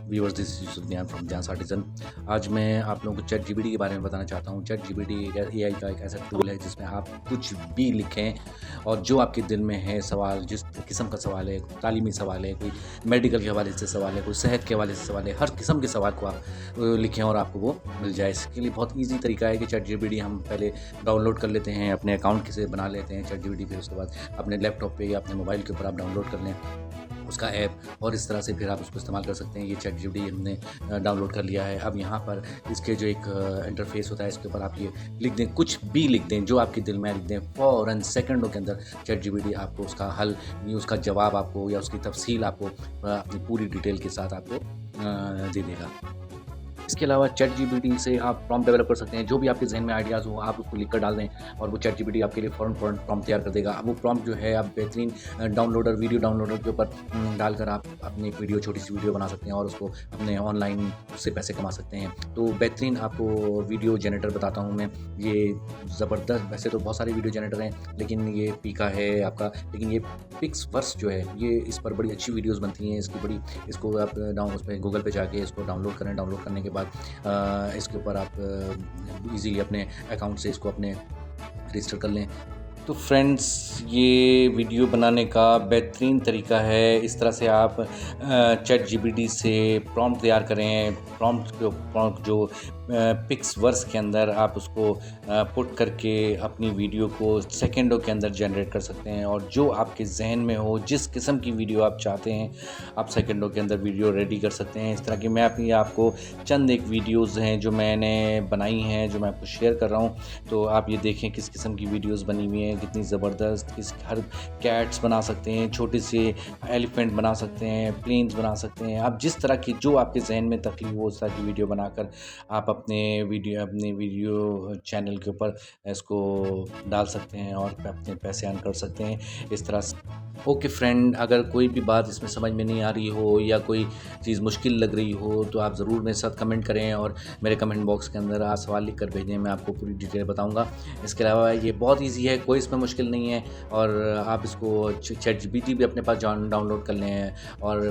Viewers, this is Yusuf from ध्यान artesian. आज मैं आप लोगों को चैट जीपीटी के बारे में बताना चाहता हूँ। चैट जीपीटी एआई का एक ऐसा टूल है जिसमें आप कुछ भी लिखें और जो आपके दिल में है सवाल, जिस किस्म का सवाल है, तालीमी सवाल है, कोई मेडिकल के हवाले से सवाल है, कोई सेहत के हवाले से सवाल है, हर किस्म के सवाल को आप लिखें और आपको वो मिल जाए। इसके लिए बहुत ईजी तरीका है कि चैट जीपीटी हम पहले डाउनलोड कर लेते हैं, अपने अकाउंट से बना लेते हैं चैट जीपीटी, फिर उसके बाद अपने लैपटॉप पे या अपने मोबाइल के ऊपर आप डाउनलोड कर लें उसका ऐप, और इस तरह से फिर आप उसको इस्तेमाल कर सकते हैं। ये चैट जीपीटी हमने डाउनलोड कर लिया है। अब यहाँ पर इसके जो एक इंटरफेस होता है, इसके ऊपर आप ये लिख दें, कुछ भी लिख दें, जो आपके दिल में लिख दें, फ़ौरन सेकंडों के अंदर चैट जीपीटी आपको उसका हल, उसका जवाब आपको या उसकी तफसील आपको अपनी पूरी डिटेल के साथ आपको दे देगा। इसके अलावा चैट जीपीटी से आप प्रॉम्प्ट डेवलप कर सकते हैं। जो भी आपके जहन में आइडियाज़ हो आप उसको लिख कर डाल दें और वो चैट जीपीटी आपके लिए फ़ौरन प्रॉम्प्ट तैयार कर देगा। अब वो प्रॉम्प्ट जो है आप बेहतरीन वीडियो डाउनलोडर के ऊपर डालकर आप अपनी एक वीडियो, छोटी सी वीडियो बना सकते हैं और उसको अपने ऑनलाइन उससे पैसे कमा सकते हैं। तो बेहतरीन आपको वीडियो जनरेटर बताता हूँ मैं। ये ज़बरदस्त, वैसे तो बहुत सारे वीडियो जनरेटर हैं लेकिन ये पीका है आपका, लेकिन ये पिक्सवर्स जो है ये इस पर बड़ी अच्छी वीडियोज़ बनती हैं। इसको आप उस पर गूगल पे जाके इसको डाउनलोड करें। डाउनलोड करने के बाद इसके ऊपर आप इजीली अपने अकाउंट से इसको अपने रजिस्टर कर लें। तो फ्रेंड्स, ये वीडियो बनाने का बेहतरीन तरीका है। इस तरह से आप चैट जीपीटी से प्रॉम्प्ट तैयार करें। प्रॉम्प्ट जो पिक्सवर्स के अंदर आप उसको पुट करके अपनी वीडियो को सेकंडों के अंदर जनरेट कर सकते हैं, और जो आपके जहन में हो, जिस किस्म की वीडियो आप चाहते हैं, आप सेकंडों के अंदर वीडियो रेडी कर सकते हैं। इस तरह की मैं अपनी आपको चंद एक वीडियोज़ हैं जो मैंने बनाई हैं, जो मैं आपको शेयर कर रहा हूँ। तो आप ये देखें किस किस्म की वीडियोज़ बनी हुई हैं, कितनी ज़बरदस्त। हर कैट्स बना सकते हैं, छोटे से एलिफेंट बना सकते हैं, प्लेन्स बना सकते हैं। आप जिस तरह की, जो आपके जहन में तकलीफ हो, उस तरह की वीडियो बनाकर आप अपने वीडियो चैनल के ऊपर इसको डाल सकते हैं और अपने पैसे अर्न कर सकते हैं इस तरह से। ओके फ्रेंड, अगर कोई भी बात इसमें समझ में नहीं आ रही हो या कोई चीज़ मुश्किल लग रही हो तो आप ज़रूर मेरे साथ कमेंट करें और मेरे कमेंट बॉक्स के अंदर आप सवाल लिख कर भेजें, मैं आपको पूरी डिटेल बताऊंगा। इसके अलावा ये बहुत इजी है, कोई इसमें मुश्किल नहीं है, और आप इसको चैट जीपीटी भी अपने पास डाउनलोड कर लें, और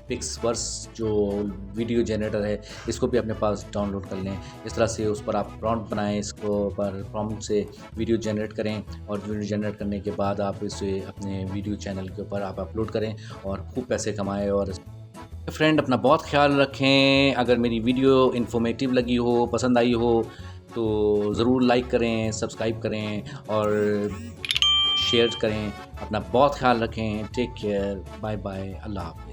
पिक्सवर्स जो वीडियो जनरेटर है इसको भी अपने पास डाउनलोड कर लें। इस तरह से उस पर आप प्रॉम्प्ट बनाएं, इसको पर प्रॉम्प्ट से वीडियो जनरेट करें, और वीडियो जनरेट करने के बाद आप इसे अपने वीडियो चैनल के ऊपर आप अपलोड करें और खूब पैसे कमाएं। और फ्रेंड, अपना बहुत ख्याल रखें। अगर मेरी वीडियो इन्फॉर्मेटिव लगी हो, पसंद आई हो, तो ज़रूर लाइक करें, सब्सक्राइब करें और शेयर करें। अपना बहुत ख्याल रखें। टेक केयर, बाय बाय, अल्लाह हाफ़िज़।